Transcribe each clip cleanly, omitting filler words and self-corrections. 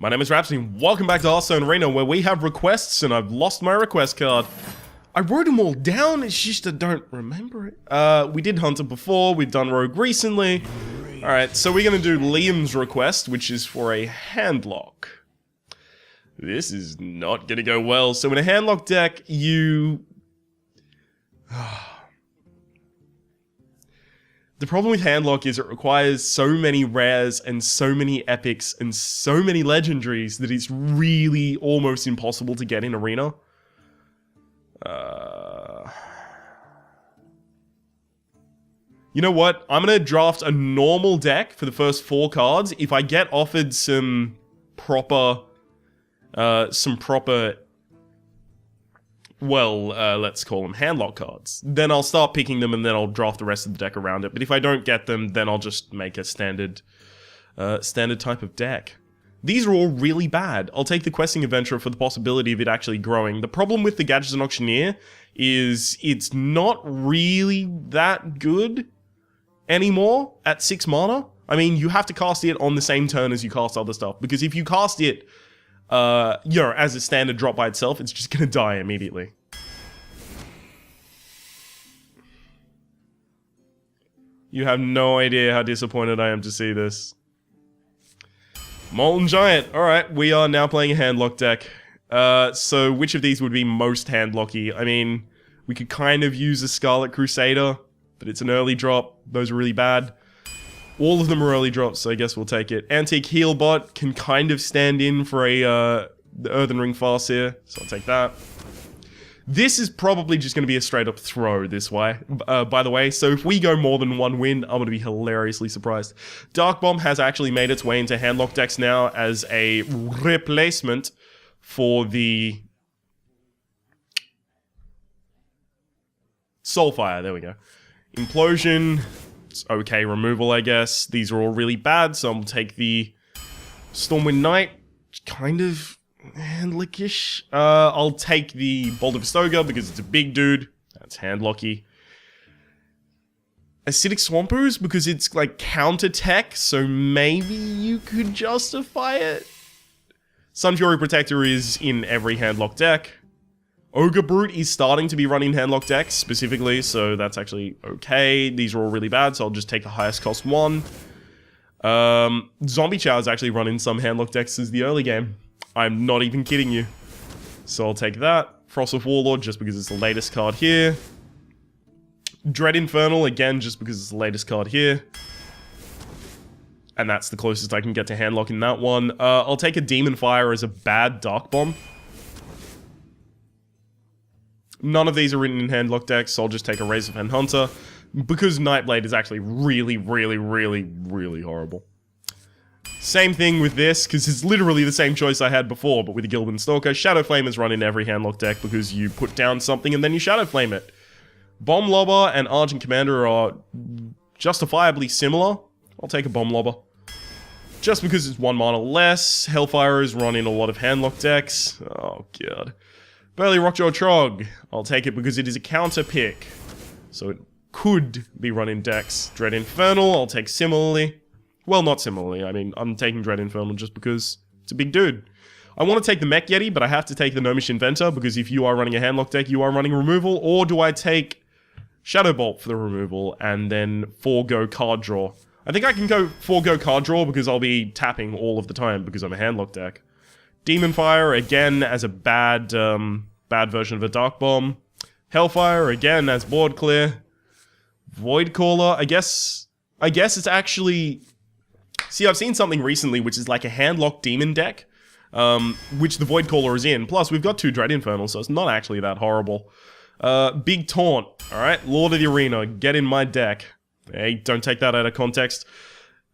My name is Rhapsody, and welcome back to Hearthstone Arena, where we have requests, and I've lost my request card. I wrote them all down, it's just I don't remember it. We did Hunter before, we've done Rogue recently. Alright, so we're gonna do Liam's request, which is for a handlock. This is not gonna go well. So in a handlock deck, you... The problem with handlock is it requires so many rares and so many epics and so many legendaries that it's really almost impossible to get in Arena. You know what? I'm gonna draft a normal deck for the first 4 cards. If I get offered some proper, let's call them handlock cards, then I'll start picking them and then I'll draft the rest of the deck around it. But if I don't get them, then I'll just make a standard type of deck. These are all really bad. I'll take the Questing Adventurer for the possibility of it actually growing. The problem with the Gadgets and Auctioneer is it's not really that good anymore at 6 mana. I mean, you have to cast it on the same turn as you cast other stuff, because if you cast it as a standard drop by itself, it's just gonna die immediately. You have no idea how disappointed I am to see this. Molten Giant. Alright, we are now playing a handlock deck. So which of these would be most handlocky? I mean, we could kind of use a Scarlet Crusader, but it's an early drop. Those are really bad. All of them are early drops, so I guess we'll take it. Antique Healbot can kind of stand in for the Earthen Ring Farseer, so I'll take that. This is probably just going to be a straight up throw this way, by the way, so if we go more than 1 win, I'm going to be hilariously surprised. Dark Bomb has actually made its way into handlock decks now as a replacement for the Soulfire, there we go. Implosion, it's okay removal, I guess. These are all really bad, so I'll take the Stormwind Knight, kind of handlockish. I'll take the Bolt of Stoga because it's a big dude. That's handlocky. Acidic Swampooze because it's like counter tech, so maybe you could justify it. Sun Fury Protector is in every handlock deck. Ogre Brute is starting to be running handlock decks specifically, so that's actually okay. These are all really bad, so I'll just take the highest cost one. Zombie Chow is actually running some handlock decks as the early game. I'm not even kidding you. So I'll take that. Frost of Warlord, just because it's the latest card here. Dread Infernal, again, just because it's the latest card here. And that's the closest I can get to handlock in that one. I'll take a Demon Fire as a bad Dark Bomb. None of these are written in handlock decks, so I'll just take a Razorfen Hunter. Because Nightblade is actually really, really, really, really horrible. Same thing with this, because it's literally the same choice I had before, but with the Gilbin Stalker. Shadow Flame is run in every handlock deck because you put down something and then you Shadow Flame it. Bomb Lobber and Argent Commander are justifiably similar. I'll take a Bomb Lobber. Just because it's 1 mana less. Hellfire is run in a lot of handlock decks. Oh god. Burly Rockjaw Trog. I'll take it because it is a counter pick. So it could be run in decks. Dread Infernal, I'll take similarly. Well, not similarly. I mean, I'm taking Dread Infernal just because it's a big dude. I want to take the Mech Yeti, but I have to take the Gnomish Inventor because if you are running a handlock deck, you are running removal. Or do I take Shadow Bolt for the removal and then forego card draw? I think I can go forego card draw because I'll be tapping all of the time because I'm a handlock deck. Demon Fire, again, as a bad version of a Dark Bomb. Hellfire, again, as board clear. Void Caller, I guess it's actually... See, I've seen something recently which is like a handlock demon deck, which the Void Caller is in. Plus, we've got 2 Dread Infernal, so it's not actually that horrible. Big Taunt, alright? Lord of the Arena, get in my deck. Hey, don't take that out of context.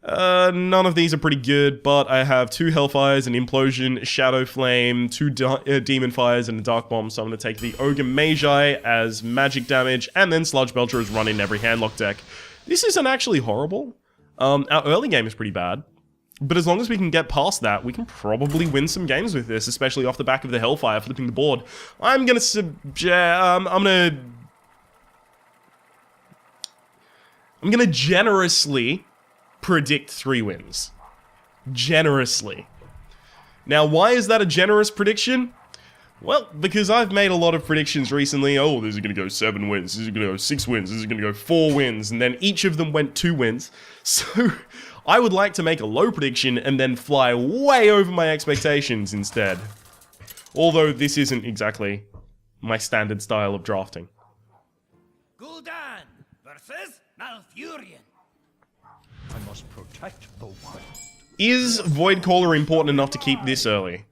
None of these are pretty good, but I have 2 Hellfires, an Implosion, Shadow Flame, 2 Demon Fires, and a Dark Bomb, so I'm going to take the Ogre Magi as magic damage, and then Sludge Belcher is run in every handlock deck. This isn't actually horrible. Our early game is pretty bad, but as long as we can get past that, we can probably win some games with this, especially off the back of the Hellfire flipping the board. I'm going to generously predict 3 wins. Generously. Now, why is that a generous prediction? Well, because I've made a lot of predictions recently. Oh, this is going to go 7 wins, this is going to go 6 wins, this is going to go 4 wins, and then each of them went 2 wins. So, I would like to make a low prediction and then fly way over my expectations instead. Although this isn't exactly my standard style of drafting. Gul'dan versus Malfurion. I must protect the wild. Is Voidcaller important enough to keep this early?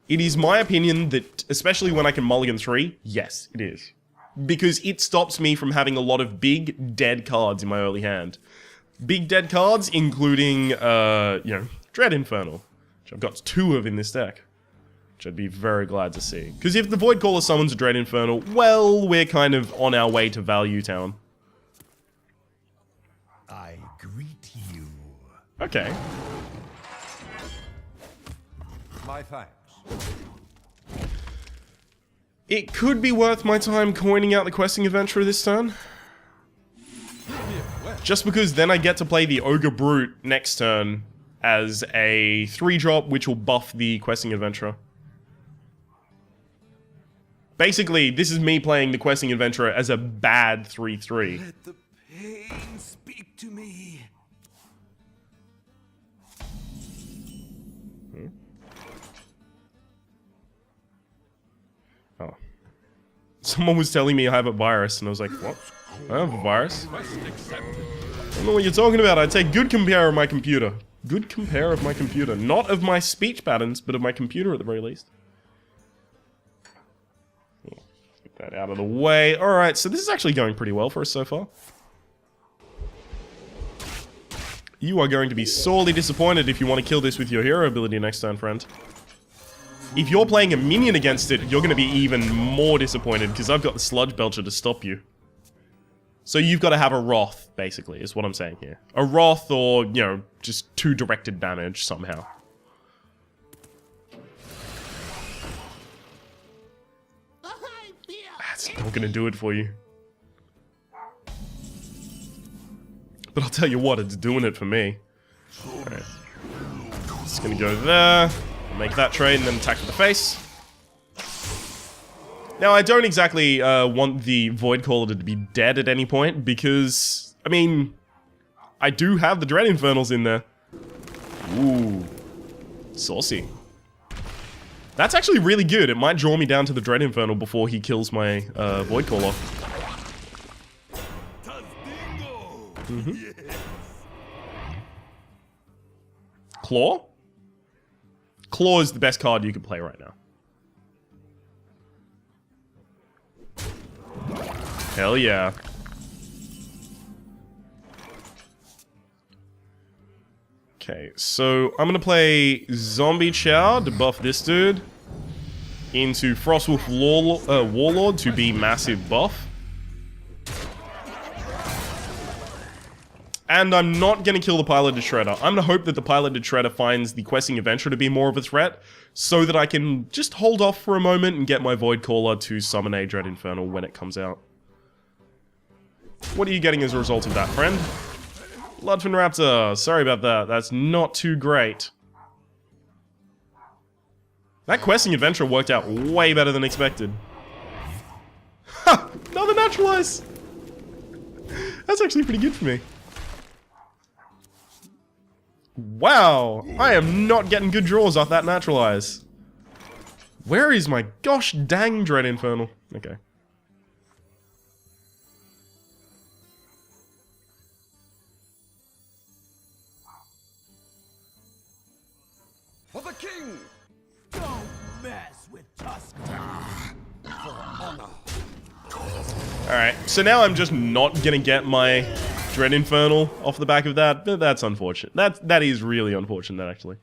It is my opinion that, especially when I can mulligan 3, yes, it is. Because it stops me from having a lot of big, dead cards in my early hand. Big dead cards, including, Dread Infernal, which I've got 2 of in this deck. Which I'd be very glad to see. Because if the Voidcaller summons a Dread Infernal, well, we're kind of on our way to Value Town. I greet you. Okay. My thanks. It could be worth my time coining out the Questing Adventurer this turn. Just because then I get to play the Ogre Brute next turn as a 3-drop, which will buff the Questing Adventurer. Basically, this is me playing the Questing Adventurer as a bad 3/3. Let the pain speak to me. Oh. Someone was telling me I have a virus, and I was like, what? I have a virus? I don't know what you're talking about. I take good care of my computer. Good care of my computer. Not of my speech patterns, but of my computer at the very least. Get that out of the way. Alright, so this is actually going pretty well for us so far. You are going to be sorely disappointed if you want to kill this with your hero ability next turn, friend. If you're playing a minion against it, you're going to be even more disappointed, because I've got the Sludge Belcher to stop you. So you've got to have a Wrath, basically, is what I'm saying here. A Wrath or, you know, just 2 directed damage somehow. That's not going to do it for you. But I'll tell you what, it's doing it for me. Alright. Just going to go there. Make that trade and then attack with the face. Now, I don't exactly want the Voidcaller to be dead at any point, because, I mean, I do have the Dread Infernals in there. Ooh. Saucy. That's actually really good. It might draw me down to the Dread Infernal before he kills my Voidcaller. Claw? Claw is the best card you could play right now. Hell yeah. Okay, so I'm gonna play Zombie Chow to buff this dude into Frostwolf Warlord to be massive buff. And I'm not going to kill the Piloted Shredder. I'm going to hope that the Piloted Shredder finds the Questing Adventurer to be more of a threat, so that I can just hold off for a moment and get my Voidcaller to summon a Dread Infernal when it comes out. What are you getting as a result of that, friend? Bloodfin Raptor. Sorry about that. That's not too great. That Questing Adventurer worked out way better than expected. Ha! Another Naturalize! That's actually pretty good for me. Wow, I am not getting good draws off that Naturalize. Where is my gosh dang Dread Infernal? Okay. For the king! Don't mess with Tusker. For honor. Alright, so now I'm just not gonna get my Dread Infernal off the back of that. That's unfortunate. That is really unfortunate, actually.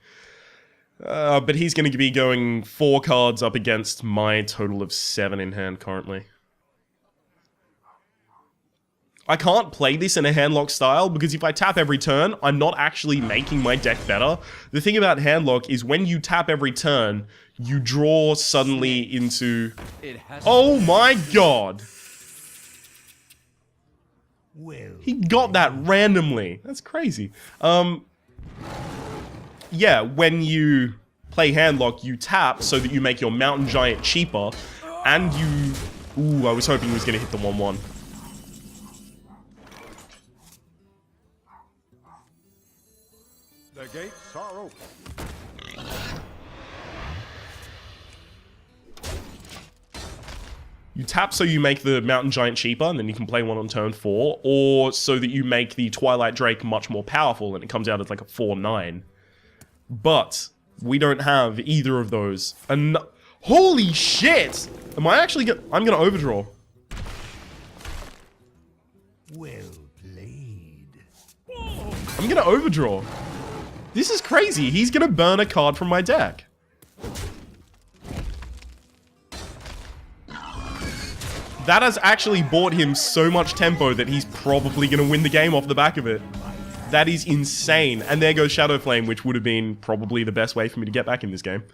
But he's gonna be going 4 cards up against my total of 7 in hand currently. I can't play this in a handlock style, because if I tap every turn, I'm not actually making my deck better. The thing about handlock is when you tap every turn, you draw suddenly into... Oh my god! He got that randomly. That's crazy. Yeah, when you play Handlock, you tap so that you make your Mountain Giant cheaper, and you... Ooh, I was hoping he was going to hit the 1-1. The gates are open. You tap so you make the Mountain Giant cheaper, and then you can play one on turn 4, or so that you make the Twilight Drake much more powerful, and it comes out as like a 4-9. But we don't have either of those. And holy shit! Am I actually I'm gonna overdraw. Well played. I'm gonna overdraw. This is crazy. He's gonna burn a card from my deck. That has actually bought him so much tempo that he's probably gonna win the game off the back of it. That is insane. And there goes Shadow Flame, which would have been probably the best way for me to get back in this game.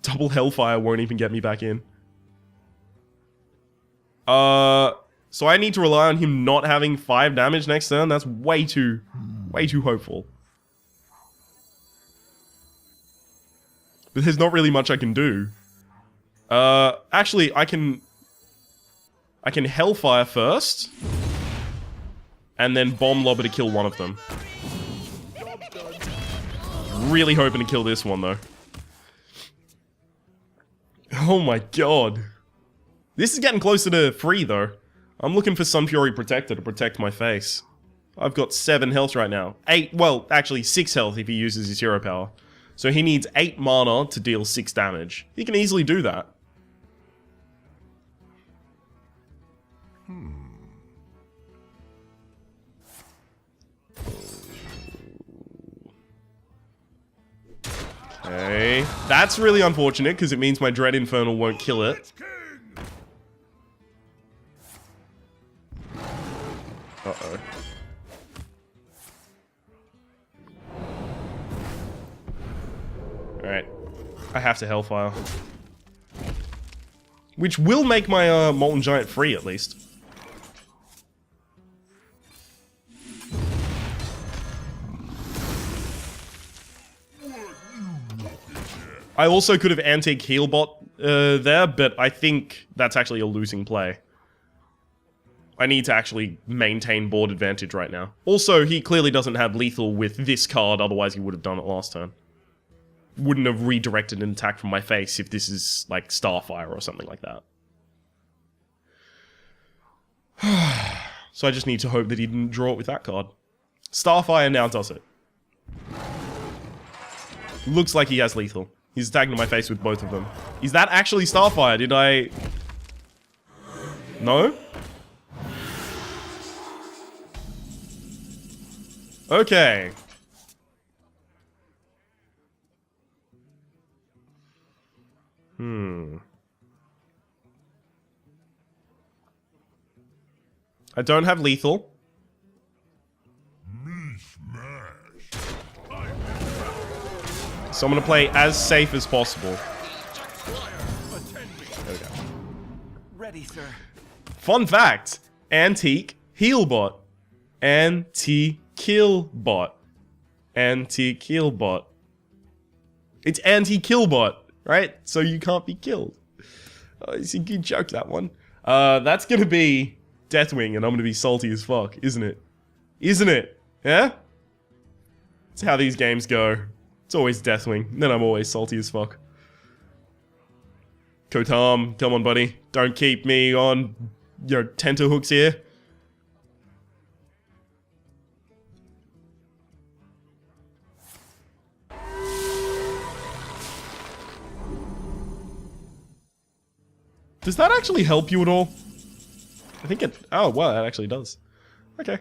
Double Hellfire won't even get me back in. So I need to rely on him not having 5 damage next turn? That's way too hopeful. But there's not really much I can do. Actually, I can Hellfire first, and then Bomb Lobber to kill one of them. Really hoping to kill this one, though. Oh my god. This is getting closer to free, though. I'm looking for Sun Fury Protector to protect my face. I've got 7 health right now. 8, well, actually 6 health if he uses his hero power. So he needs 8 mana to deal 6 damage. He can easily do that. Okay. That's really unfortunate, because it means my Dread Infernal won't kill it. Uh-oh. Alright. I have to Hellfire. Which will make my Molten Giant free, at least. I also could have Antique Healbot there, but I think that's actually a losing play. I need to actually maintain board advantage right now. Also, he clearly doesn't have lethal with this card, otherwise he would have done it last turn. Wouldn't have redirected an attack from my face if this is, like, Starfire or something like that. So I just need to hope that he didn't draw it with that card. Starfire now does it. Looks like he has lethal. He's attacking my face with both of them. Is that actually Starfire? Did I... No? Okay. I don't have lethal. So I'm gonna play as safe as possible. There we go. Ready, sir. Fun fact: Antique Healbot. Anti-Killbot. Anti-Killbot. It's Anti-Killbot, right? So you can't be killed. Oh, it's a good joke, that one. That's gonna be Deathwing, and I'm gonna be salty as fuck, isn't it? Isn't it? Yeah? That's how these games go. It's always Deathwing, then I'm always salty as fuck. Kotam, come on, buddy. Don't keep me on your tenterhooks here. Does that actually help you at all? I think it... Oh, wow, that actually does. Okay.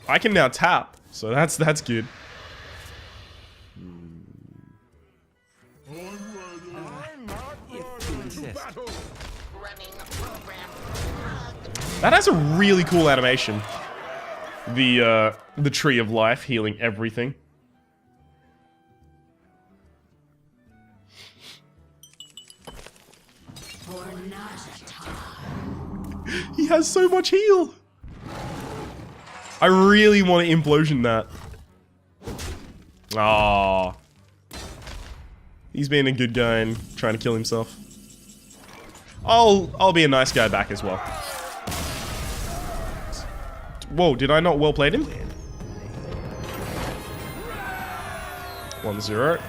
I can now tap, so that's good. That has a really cool animation. The Tree of Life healing everything. He has so much heal. I really want to implosion that. Ah, he's being a good guy and trying to kill himself. I'll be a nice guy back as well. Whoa, did I not well played him? 1-0.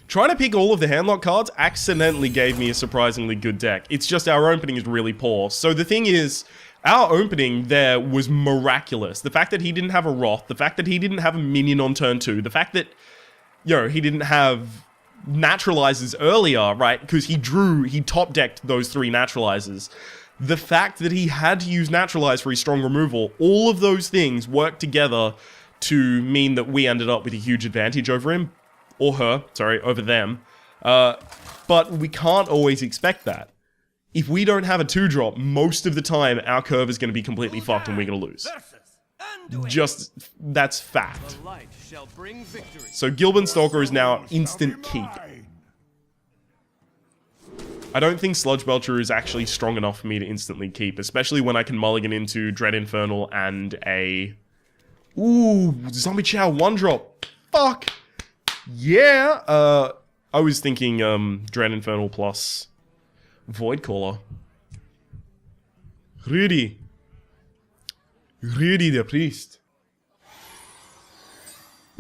Trying to pick all of the handlock cards accidentally gave me a surprisingly good deck. It's just our opening is really poor. So the thing is, our opening there was miraculous. The fact that he didn't have a Wrath, the fact that he didn't have a minion on turn 2, the fact that, he didn't have naturalizers earlier, right? Because he top decked those 3 naturalizers. The fact that he had to use naturalize for his strong removal, all of those things worked together to mean that we ended up with a huge advantage over him. Or her, sorry, over them. But we can't always expect that. If we don't have a 2-drop, most of the time our curve is going to be completely fucked and we're going to lose. Just, that's fact. So Gilbin Stalker is now instant keep. I don't think Sludge Belcher is actually strong enough for me to instantly keep, especially when I can mulligan into Dread Infernal and a... Ooh, Zombie Chow 1-drop. Fuck! Yeah! I was thinking Dread Infernal plus Void Caller. Rudy the Priest.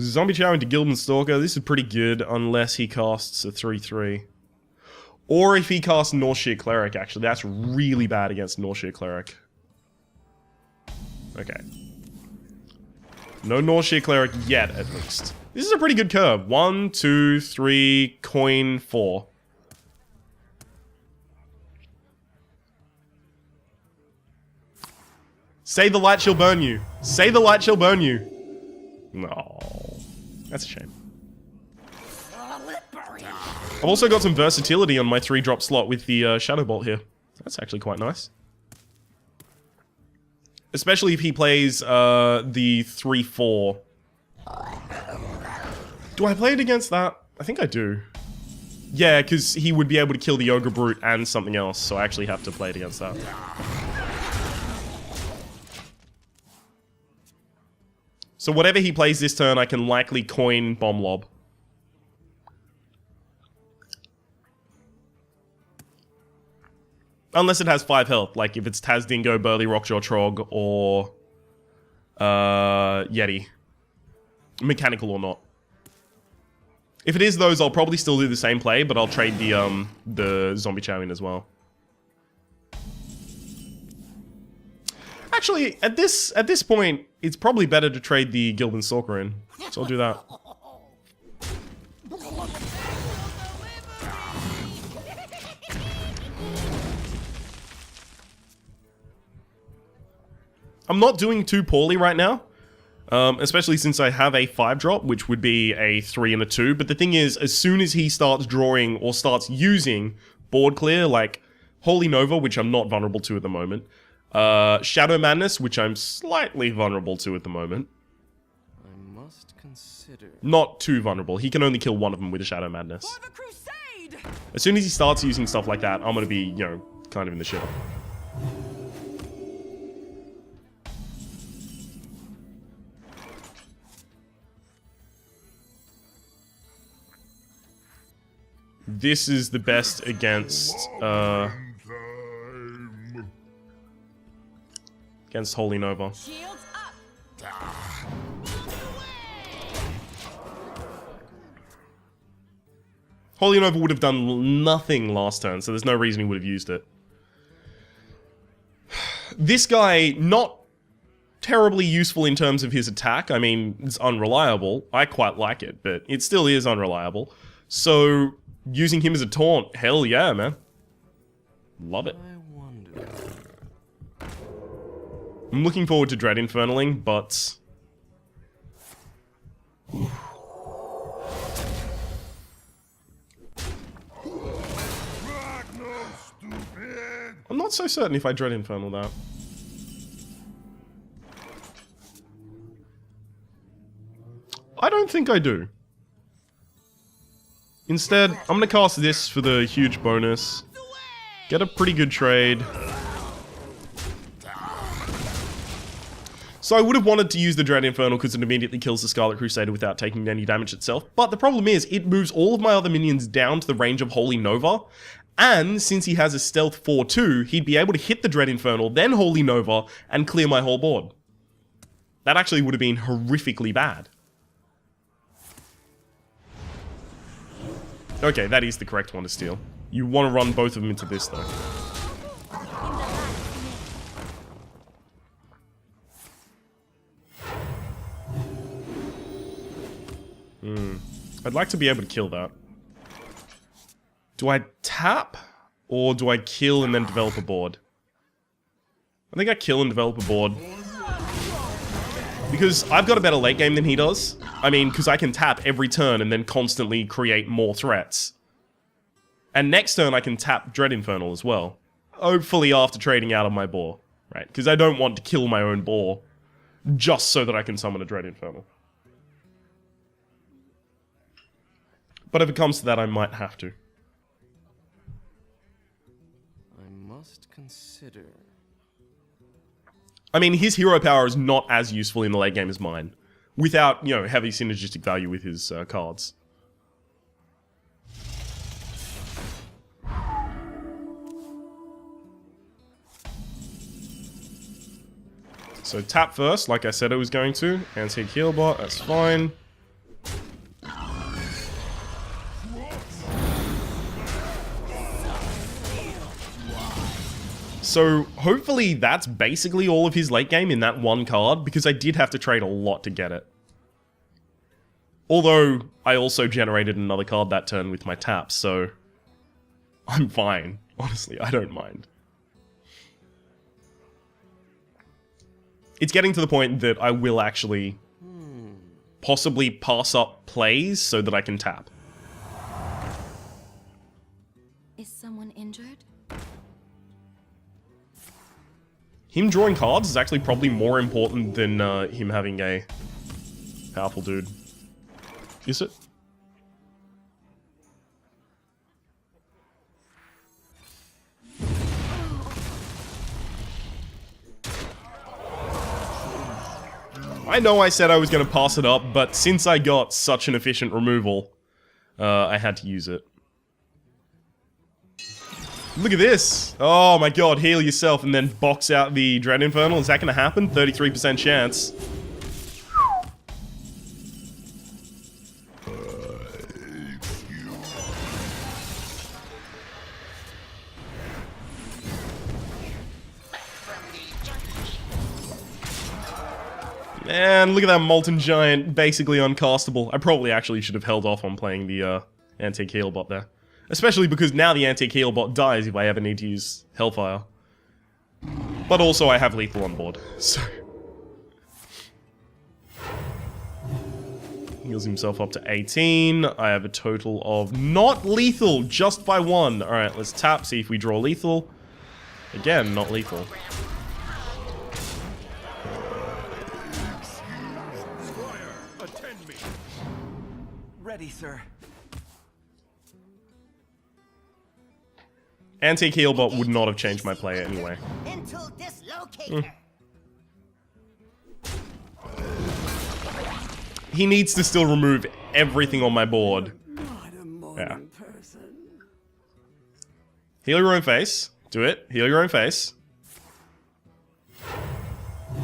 Zombie Chow into Gilbin Stalker. This is pretty good unless he casts a 3-3. Or if he casts Northshire Cleric, actually. That's really bad against Northshire Cleric. Okay. No Northshire Cleric yet, at least. This is a pretty good curve. 1, 2, 3, coin, 4. Say the light shall burn you. Say the light shall burn you. No. That's a shame. I've also got some versatility on my 3-drop slot with the Shadow Bolt here. That's actually quite nice. Especially if he plays the 3-4. Do I play it against that? I think I do. Yeah, because he would be able to kill the Ogre Brute and something else, so I actually have to play it against that. So whatever he plays this turn, I can likely coin Bomb Lob. Unless it has 5 health, like if it's Taz Dingo, Burly Rockjaw Trog, or Yeti. Mechanical or not. If it is those, I'll probably still do the same play, but I'll trade the Zombie Chow in as well. Actually, at this point, it's probably better to trade the Gilbin Stalker in. So I'll do that. I'm not doing too poorly right now. Especially since I have a 5-drop, which would be a 3 and a 2. But the thing is, as soon as he starts drawing or starts using board clear, like Holy Nova, which I'm not vulnerable to at the moment, Shadow Madness, which I'm slightly vulnerable to at the moment. I must consider. Not too vulnerable. He can only kill one of them with a Shadow Madness. For the crusade! As soon as he starts using stuff like that, I'm gonna be, kind of in the shit. This is the best against Holy Nova. Shields up! Holy Nova would have done nothing last turn, so there's no reason he would have used it. This guy, not terribly useful in terms of his attack. I mean, it's unreliable. I quite like it, but it still is unreliable. So, using him as a taunt, hell yeah, man. Love it. I wonder. I'm looking forward to Dread Infernaling, but... I'm not so certain if I Dread Infernal that. I don't think I do. Instead, I'm gonna cast this for the huge bonus. Get a pretty good trade. So I would have wanted to use the Dread Infernal because it immediately kills the Scarlet Crusader without taking any damage itself. But the problem is, it moves all of my other minions down to the range of Holy Nova. And since he has a Stealth 4-2, he'd be able to hit the Dread Infernal, then Holy Nova, and clear my whole board. That actually would have been horrifically bad. Okay, that is the correct one to steal. You want to run both of them into this, though. I'd like to be able to kill that. Do I tap? Or do I kill and then develop a board? I think I kill and develop a board. Because I've got a better late game than he does. I mean, because I can tap every turn and then constantly create more threats. And next turn I can tap Dread Infernal as well. Hopefully after trading out of my boar. Right, because I don't want to kill my own boar. Just so that I can summon a Dread Infernal. But if it comes to that, I might have to. I must consider. I mean, his hero power is not as useful in the late game as mine. Without, you know, heavy synergistic value with his cards. So tap first, like I said I was going to. Antique Healbot, that's fine. So hopefully that's basically all of his late game in that one card, because I did have to trade a lot to get it. Although, I also generated another card that turn with my taps, so I'm fine. Honestly, I don't mind. It's getting to the point that I will actually possibly pass up plays so that I can tap. Is someone injured? Him drawing cards is actually probably more important than him having a powerful dude. Is it? I know I said I was going to pass it up, but since I got such an efficient removal, I had to use it. Look at this! Oh my god, heal yourself and then box out the Dread Infernal. Is that gonna happen? 33% chance. Man, look at that Molten Giant, basically uncastable. I probably actually should have held off on playing the Antique Healbot there. Especially because now the Antique Healbot dies if I ever need to use Hellfire. But also I have lethal on board, so... Heals himself up to 18. I have a total of not lethal, just by 1. Alright, let's tap, see if we draw lethal. Again, not lethal. Attend me. Ready, sir. Antique Healbot would not have changed my play anyway. Into dislocator. He needs to still remove everything on my board. Yeah. Heal your own face. Do it. Heal your own face.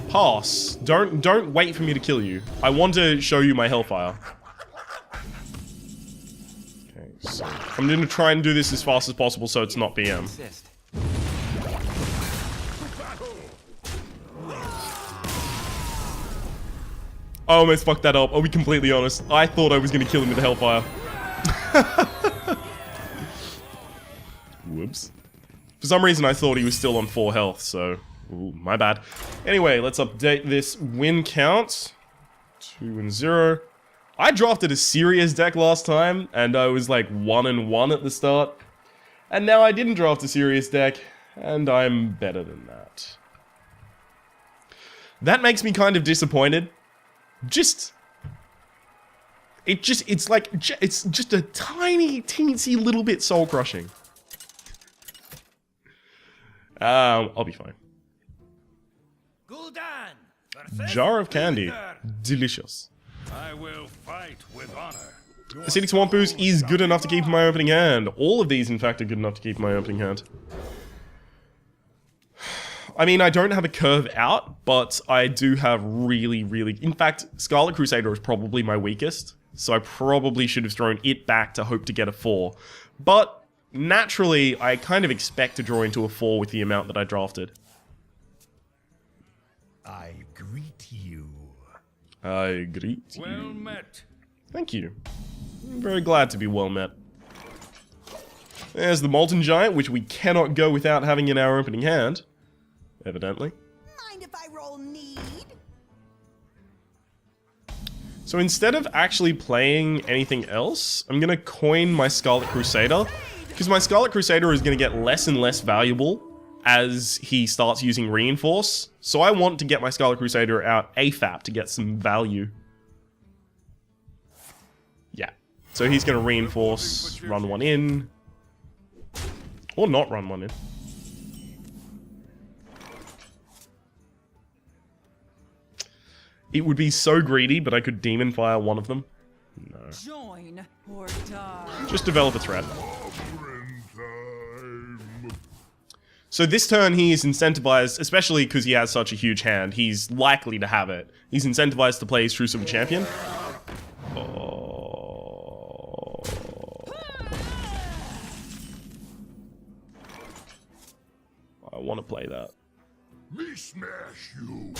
Pass. Don't wait for me to kill you. I want to show you my Hellfire. So I'm going to try and do this as fast as possible so it's not BM. I almost fucked that up, I'll be completely honest. I thought I was going to kill him with the Hellfire. Whoops. For some reason I thought he was still on 4 health, so... Ooh, my bad. Anyway, let's update this win count. 2-0. I drafted a serious deck last time, and I was like 1-1 at the start. And now I didn't draft a serious deck, and I'm better than that. That makes me kind of disappointed. It's just a tiny, teensy little bit soul-crushing. I'll be fine. Gul'dan versus Jar of candy. Uther. Delicious. I will fight with honor. Acidic Swamp Ooze is good enough to keep in my opening hand. All of these, in fact, are good enough to keep in my opening hand. I mean, I don't have a curve out, but I do have really... In fact, Scarlet Crusader is probably my weakest, so I probably should have thrown it back to hope to get a 4. But, naturally, I kind of expect to draw into a 4 with the amount that I drafted. I greet you. I greet you. Well met. Thank you. I'm very glad to be well met. There's the Molten Giant, which we cannot go without having in our opening hand. Evidently. Mind if I roll need? So instead of actually playing anything else, I'm going to coin my Scarlet Crusader. Because my Scarlet Crusader is going to get less and less valuable as he starts using Reinforce. So I want to get my Scarlet Crusader out ASAP to get some value. Yeah. So he's going to Reinforce, run one in. Or not run one in. It would be so greedy, but I could Demon Fire one of them. No. Join or die. Just develop a threat. So this turn he is incentivized, especially because he has such a huge hand, he's likely to have it. He's incentivized to play his Truce of a Champion. Oh. I want to play that. Me smash you.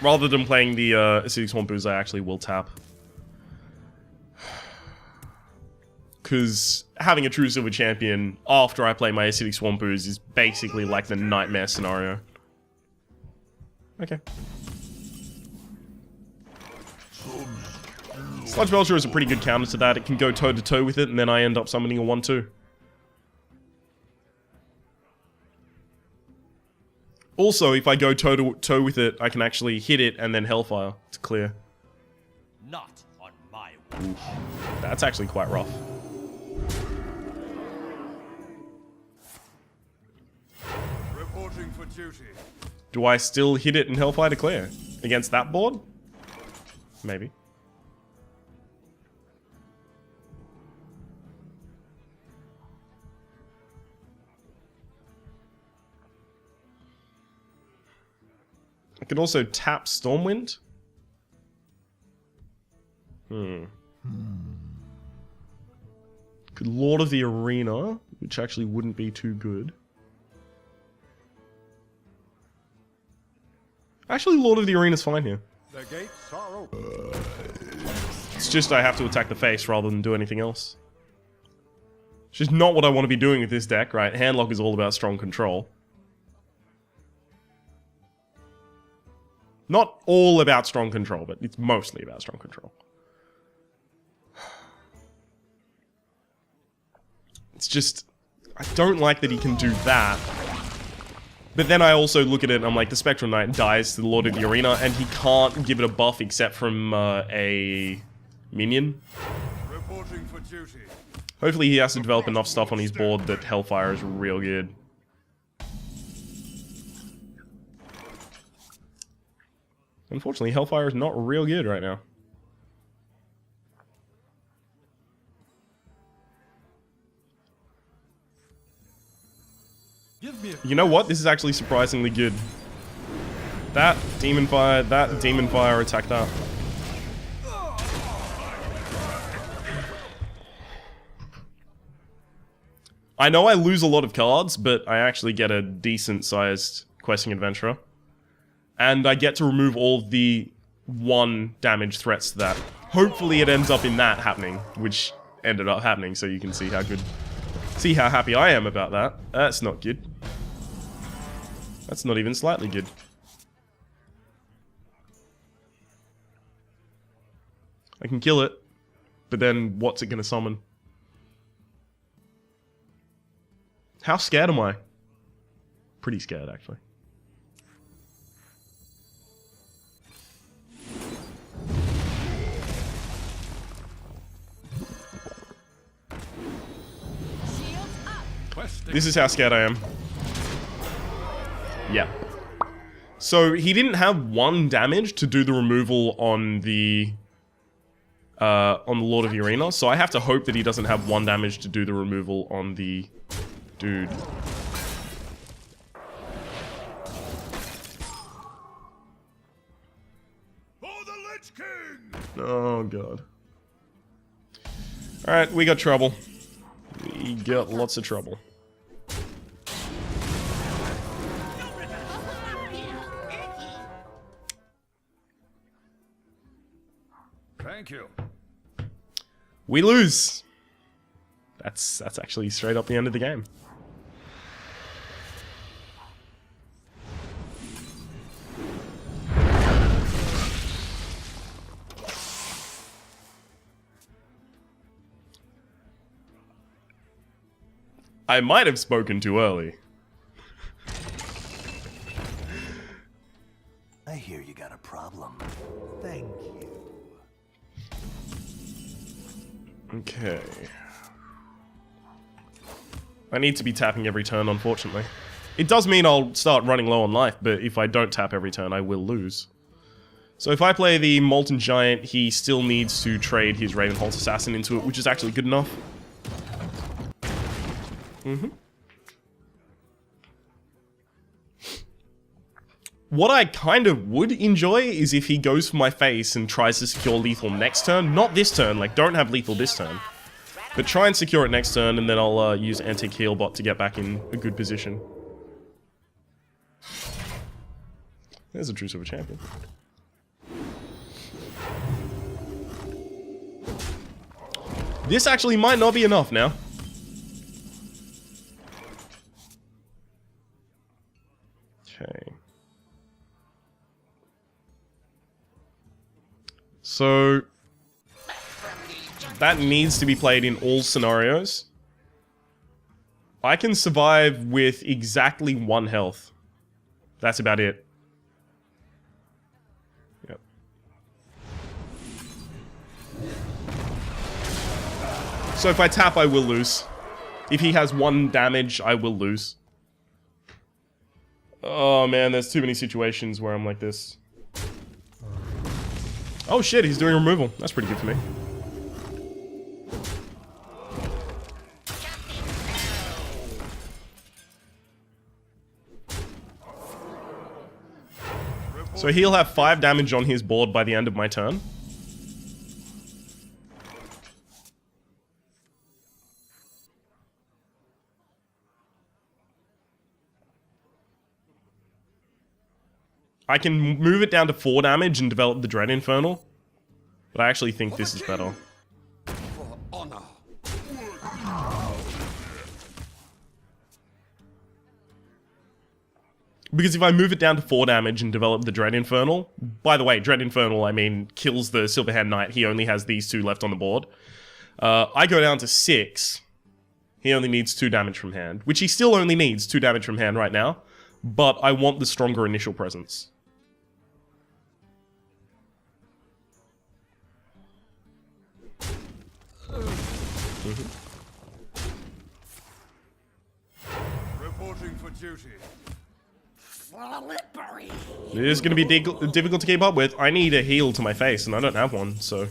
Rather than playing the Acidic Swamp Ooze, I actually will tap. Because having a True Silver Champion after I play my Acidic Swamp Ooze is basically like the nightmare scenario. Okay. Sludge Belcher is a pretty good counter to that. It can go toe-to-toe with it, and then I end up summoning a 1-2. Also, if I go toe-to-toe with it, I can actually hit it and then Hellfire to clear. Not on my Oof. That's actually quite rough. reporting for duty. Do I still hit it and Hellfire to clear? Against that board? Maybe. I could also tap Stormwind. Could Lord of the Arena, which actually wouldn't be too good. Actually, Lord of the Arena's fine here. The gates are open. It's just I have to attack the face rather than do anything else. It's just not what I want to be doing with this deck, right? Handlock is all about strong control. Not all about strong control, but it's mostly about strong control. It's just... I don't like that he can do that. But then I also look at it and I'm like, the Spectral Knight dies to the Lord of the Arena, and he can't give it a buff except from a minion. Reporting for duty. Hopefully he has to develop enough stuff on his board that Hellfire is real good. Unfortunately, Hellfire is not real good right now. You know what? This is actually surprisingly good. That Demon Fire attack that. I know I lose a lot of cards, but I actually get a decent-sized Questing Adventurer. And I get to remove all the 1 damage threats to that. Hopefully it ends up in that happening, which ended up happening, so you can see how good... See how happy I am about that. That's not good. That's not even slightly good. I can kill it, but then what's it gonna summon? How scared am I? Pretty scared, actually. This is how scared I am. Yeah. So he didn't have 1 damage to do the removal on the Lord of the Arena, so I have to hope that he doesn't have 1 damage to do the removal on the dude. For the Lich King! Oh god. Alright, we got trouble. We got lots of trouble. Thank you. We lose. That's actually straight up the end of the game. I might have spoken too early. I hear you got a problem. Thank you. Okay. I need to be tapping every turn, unfortunately. It does mean I'll start running low on life, but if I don't tap every turn, I will lose. So if I play the Molten Giant, he still needs to trade his Ravenholt's Assassin into it, which is actually good enough. What I kind of would enjoy is if he goes for my face and tries to secure lethal next turn. Not this turn, like don't have lethal this turn. But try and secure it next turn and then I'll use Antique Healbot to get back in a good position. There's a Truce of a Champion. This actually might not be enough now. Okay. So that needs to be played in all scenarios. I can survive with exactly 1 health. That's about it. Yep. So if I tap, I will lose. If he has 1 damage, I will lose. Oh man, there's too many situations where I'm like this. Oh shit, he's doing removal. That's pretty good for me. So he'll have 5 damage on his board by the end of my turn. I can move it down to 4 damage and develop the Dread Infernal. But I actually think this is better. For honor. Because if I move it down to 4 damage and develop the Dread Infernal... By the way, Dread Infernal, I mean, kills the Silverhand Knight. He only has these 2 left on the board. I go down to 6. He only needs 2 damage from hand. Which he still only needs 2 damage from hand right now. But I want the stronger initial presence. Reporting for duty. It is going to be difficult to keep up with. I need a heal to my face, and I don't have one, so...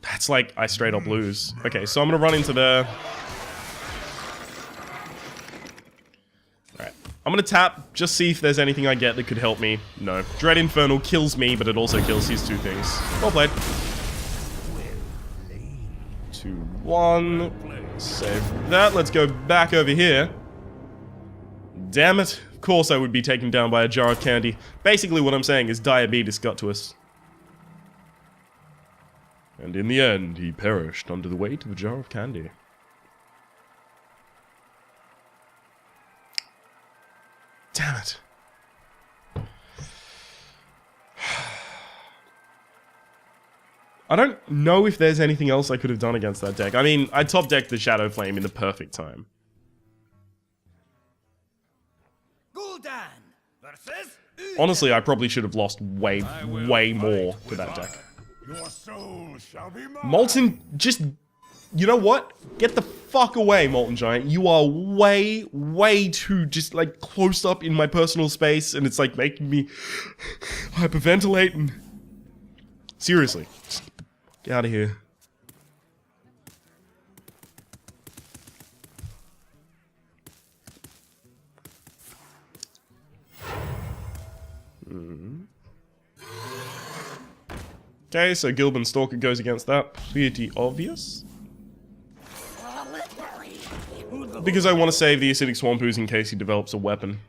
That's like, I straight up lose. Okay, so I'm going to run into the... Alright. I'm going to tap, just see if there's anything I get that could help me. No. Dread Infernal kills me, but it also kills his 2 things. Well played. 2, 1. Save that. Let's go back over here. Damn it. Of course I would be taken down by a jar of candy. Basically what I'm saying is diabetes got to us. And in the end, he perished under the weight of a jar of candy. Damn it. I don't know if there's anything else I could have done against that deck. I mean, I top decked the Shadow Flame in the perfect time. Gul'dan versus Honestly, I probably should have lost way more to that deck. Your soul shall be mine. Molten just You know what? Get the fuck away, Molten Giant. You are way, way too just like close up in my personal space, and it's like making me hyperventilate and... Seriously. Just get out of here. Okay, so Gilban Stalker goes against that. Pretty obvious. Because I want to save the Acidic Swamp Ooze in case he develops a weapon.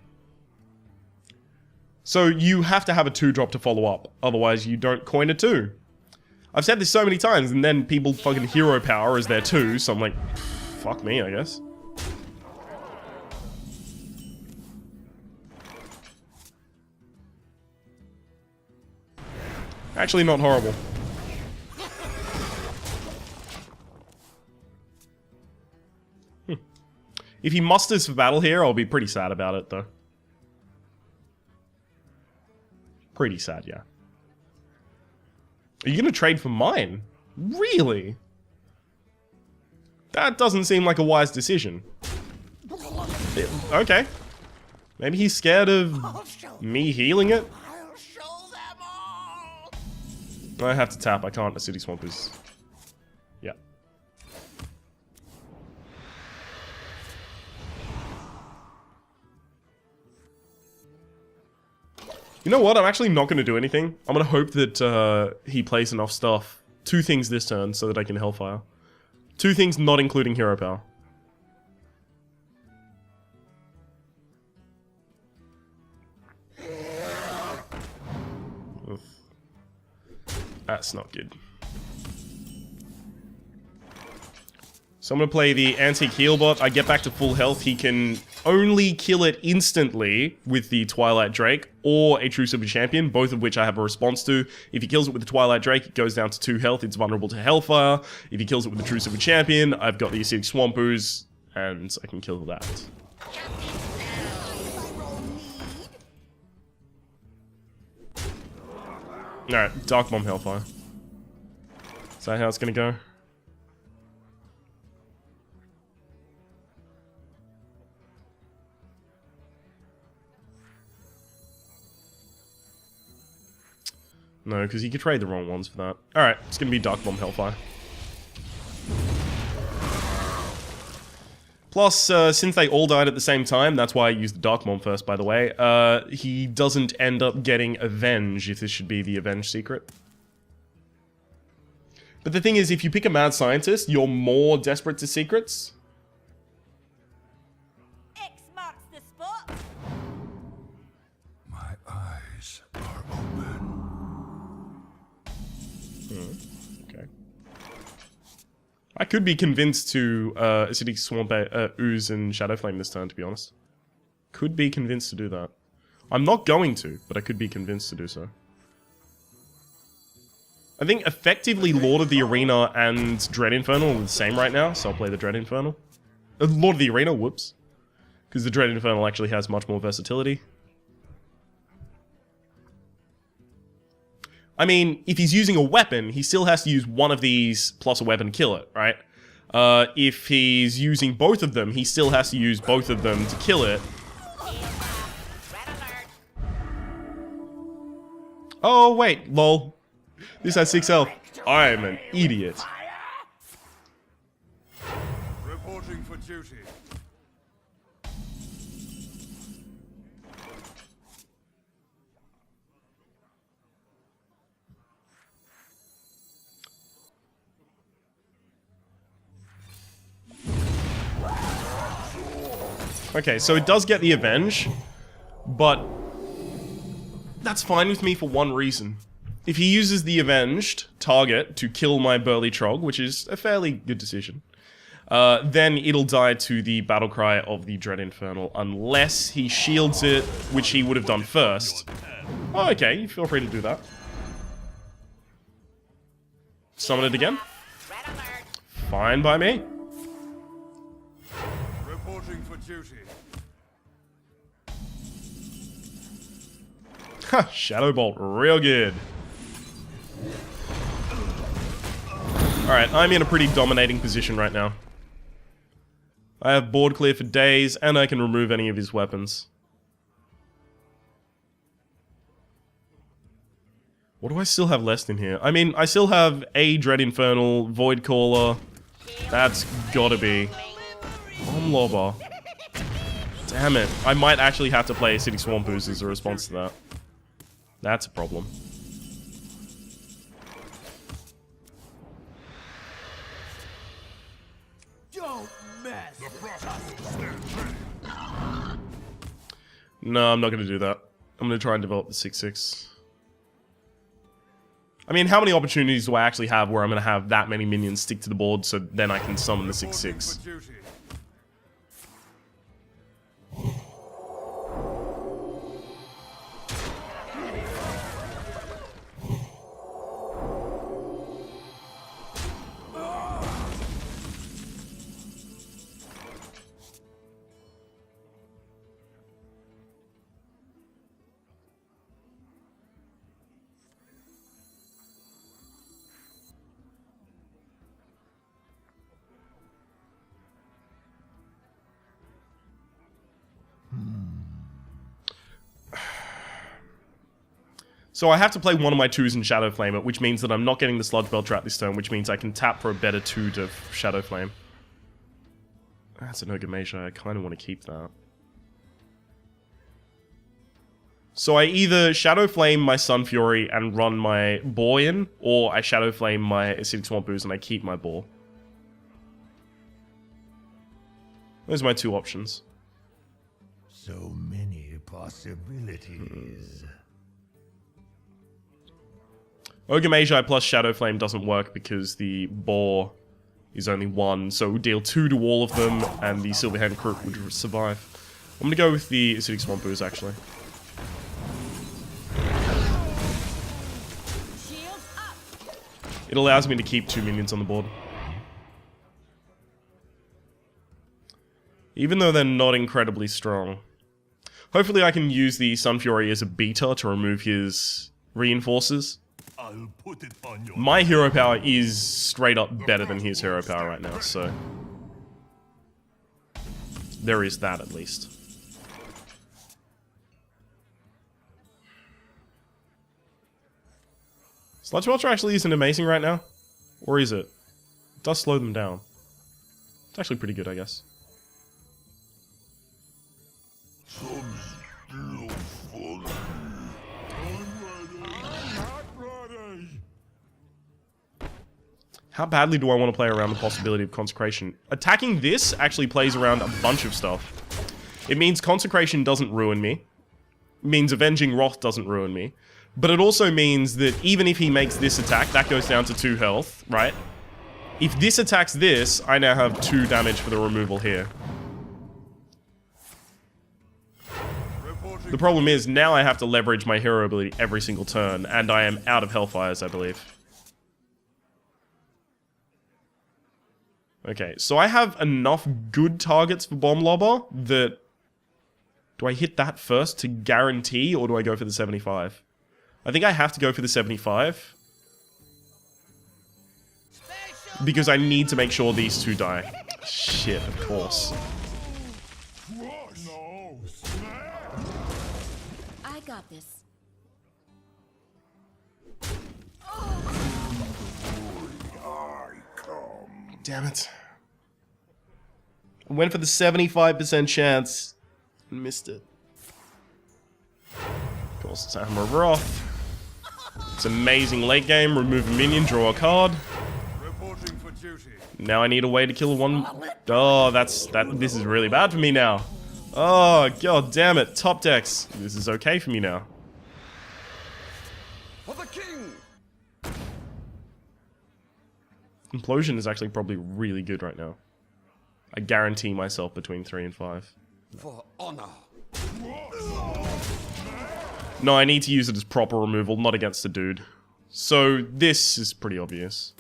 So you have to have a 2-drop to follow up, otherwise you don't coin a 2. I've said this so many times, and then people fucking hero power as their 2, so I'm like, fuck me, I guess. Actually not horrible. If he musters for battle here, I'll be pretty sad about it, though. Pretty sad, yeah. Are you gonna trade for mine? Really? That doesn't seem like a wise decision. Okay. Maybe he's scared of me healing it? I have to tap, I can't. A City Swamp is... Yeah. You know what? I'm actually not going to do anything. I'm going to hope that he plays enough stuff. 2 things this turn so that I can Hellfire. 2 things not including Hero Power. Oof. That's not good. So I'm going to play the Antique Heal Bot. I get back to full health. He can only kill it instantly with the Twilight Drake or a True Super Champion, both of which I have a response to. If he kills it with the Twilight Drake, it goes down to 2 health. It's vulnerable to Hellfire. If he kills it with the True Super Champion, I've got the Acidic Swamp Ooze, and I can kill that. Alright, Dark Bomb Hellfire. Is that how it's gonna go? No, because you could trade the wrong ones for that. Alright, it's gonna be Dark Bomb Hellfire. Plus, since they all died at the same time, that's why I used the Dark Bomb first, by the way, he doesn't end up getting Avenge, if this should be the Avenge secret. But the thing is, if you pick a Mad Scientist, you're more desperate to secrets. X marks the spot. My eyes are open. Okay. I could be convinced to Acidic Swamp Ooze and Shadow Flame this turn, to be honest. Could be convinced to do that. I'm not going to, but I could be convinced to do so. I think effectively Lord of the Arena and Dread Infernal are the same right now, so I'll play the Dread Infernal. Lord of the Arena, whoops. Because the Dread Infernal actually has much more versatility. I mean, if he's using a weapon, he still has to use one of these plus a weapon to kill it, right? If he's using both of them, he still has to use both of them to kill it. Oh, wait, lol. This has 6 health. I'm an idiot. Reporting for duty. Okay, so it does get the Avenge, but that's fine with me for one reason. If he uses the Avenged target to kill my Burly Trog, which is a fairly good decision, then it'll die to the Battlecry of the Dread Infernal, unless he shields it, which he would have done first. Oh, okay, you feel free to do that. Summon it again? Fine by me. Reporting for duty. Ha, Shadow Bolt, real good. Alright, I'm in a pretty dominating position right now. I have board clear for days, and I can remove any of his weapons. What do I still have left in here? I mean, I still have a Dread Infernal, Void Caller. That's gotta be. Bomb Lobber. Damn it. I might actually have to play Acidic Swamp Ooze as a response to that. That's a problem. Don't mess. No, I'm not gonna do that. I'm gonna try and develop the 6/6. I mean, how many opportunities do I actually have where I'm gonna have that many minions stick to the board so then I can summon the 6/6? For duty. So I have to play one of my 2s in Shadow Flame it, which means that I'm not getting the Sludge Bell Trap this turn, which means I can tap for a better 2 to Shadow Flame. That's an Ogre I kind of want to keep that. So I either Shadow Flame my Sun Fury and run my Boar in, or I Shadow Flame my Acidic Swamp Ooze and I keep my Boar. Those are my 2 options. So many possibilities. Ogre Magi plus Shadow Flame doesn't work because the Boar is only 1, so it would deal 2 to all of them, and the Silverhand Crook would survive. I'm gonna go with the Acidic Swamp Ooze, actually. Shields up. It allows me to keep 2 minions on the board. Even though they're not incredibly strong. Hopefully I can use the Sun Fury as a beta to remove his reinforcers. I'll put it on your My hero power is straight up better than his hero power right now, so... there is that, at least. Sludge Belcher actually isn't amazing right now. Or is it? It does slow them down. It's actually pretty good, I guess. How badly do I want to play around the possibility of Consecration? Attacking this actually plays around a bunch of stuff. It means Consecration doesn't ruin me. It means Avenging Wrath doesn't ruin me. But it also means that even if he makes this attack, that goes down to 2 health, right? If this attacks this, I now have 2 damage for the removal here. The problem is, now I have to leverage my hero ability every single turn, and I am out of Hellfires, I believe. Okay, so I have enough good targets for Bomb Lobber that... do I hit that first to guarantee, or do I go for the 75? I think I have to go for the 75. Because I need to make sure these 2 die. Shit, of course. I got this. Damn it. I went for the 75% chance and missed it. Of course, it's a Hammer of Wrath. It's amazing late game. Remove a minion, draw a card. reporting for duty. Now I need a way to kill one. Oh, this is really bad for me now. Oh, god damn it. Top decks. This is okay for me now. For the king! Implosion is actually probably really good right now. I guarantee myself between 3 and 5. For honor. No, I need to use it as proper removal, not against the dude. So, this is pretty obvious.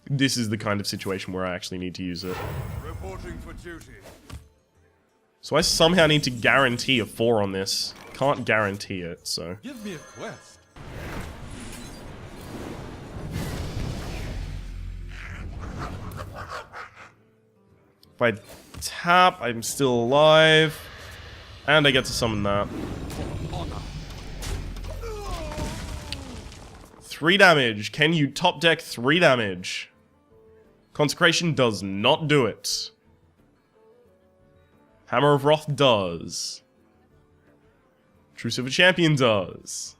This is the kind of situation where I actually need to use it. Reporting for duty. So I somehow need to guarantee a 4 on this. Can't guarantee it, so... Give me a quest. I tap, I'm still alive. And I get to summon that. 3 damage. Can you top deck 3 damage? Consecration does not do it. Hammer of Wrath does. True Silver Champion does.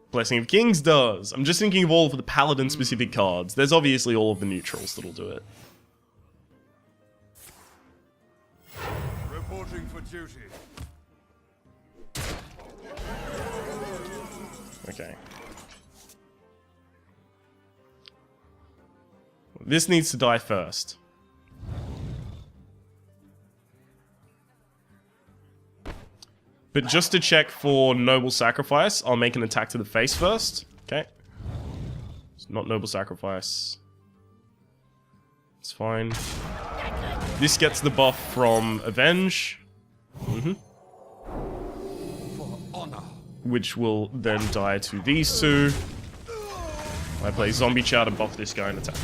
Blessing of Kings does. I'm just thinking of all of the Paladin specific cards. There's obviously all of the neutrals that'll do it. Reporting for duty. Okay. This needs to die first. But just to check for Noble Sacrifice, I'll make an attack to the face first. Okay. It's not Noble Sacrifice. It's fine. This gets the buff from Avenge. For honor. Which will then die to these two. I play Zombie Chow to buff this guy and attack.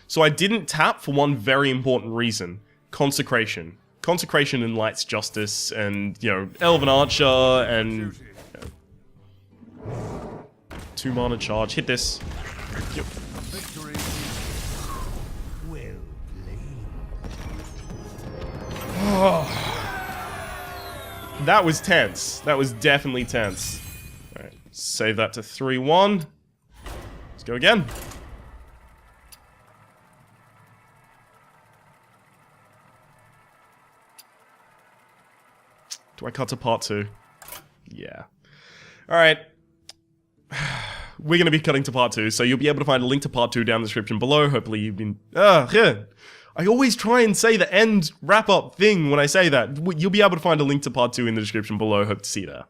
So I didn't tap for one very important reason. Consecration. Consecration enlights Justice and, you know, Elven Archer and... You know, 2 mana charge. Hit this. Yep. Victory. Well played. That was tense. That was definitely tense. Alright, save that to 3-1. Let's go again. Do I cut to part 2? Yeah. Alright. We're going to be cutting to part 2, so you'll be able to find a link to part 2 down in the description below. Hopefully you've been... yeah. I always try and say the end wrap-up thing when I say that. You'll be able to find a link to part 2 in the description below. Hope to see you there.